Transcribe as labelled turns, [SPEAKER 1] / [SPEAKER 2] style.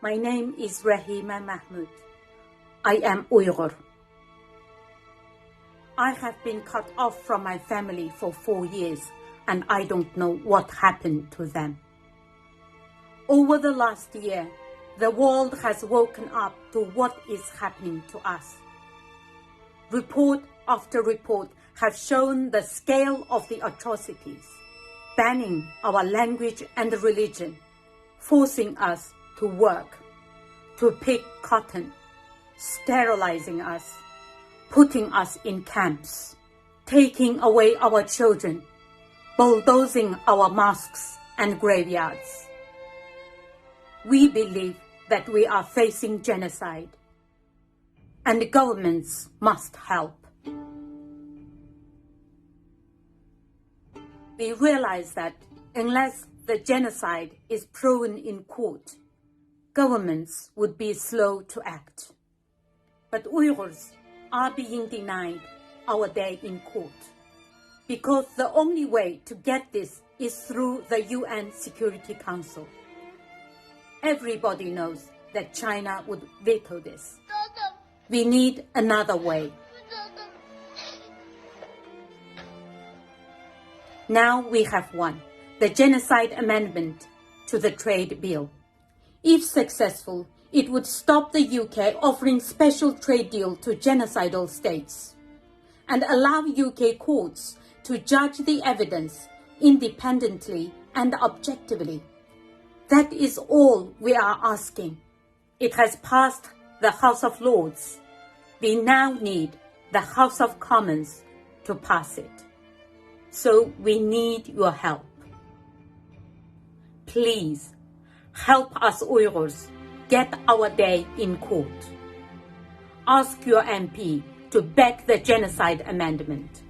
[SPEAKER 1] My name is Rahima Mahmoud. I am Uyghur. I have been cut off from my family for 4 years and I don't know what happened to them. Over the last year, the world has woken up to what is happening to us. Report after report have shown the scale of the atrocities, banning our language and religion, forcing us to work, to pick cotton, sterilizing us, putting us in camps, taking away our children, bulldozing our mosques and graveyards. We believe that we are facing genocide, and governments must help. We realize that unless the genocide is proven in court, governments would be slow to act. But Uyghurs are being denied our day in court because the only way to get this is through the UN Security Council. Everybody knows that China would veto this. We need another way. Now we have one, the Genocide Amendment to the trade bill. If successful, it would stop the UK offering special trade deal to genocidal states and allow UK courts to judge the evidence independently and objectively. That is all we are asking. It has passed the House of Lords. We now need the House of Commons to pass it. So we need your help. Please help us Uyghurs get our day in court. Ask your MP to back the Genocide Amendment.